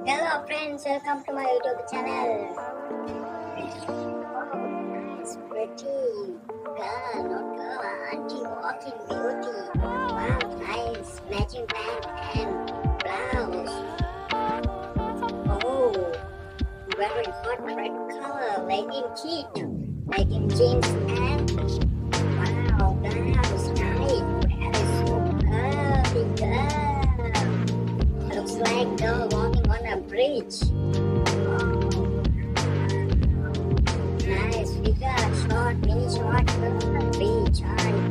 Hello friends, welcome to my YouTube channel. Nice, pretty girl, not girl, auntie walking beauty. Wow, nice matching pant and blouse. Oh, very hot red color, legging kit, legging jeans and wow, blouse, nice, very super girl. Looks like girl walking on a bridge. Nice figure, short, mini short, beach, and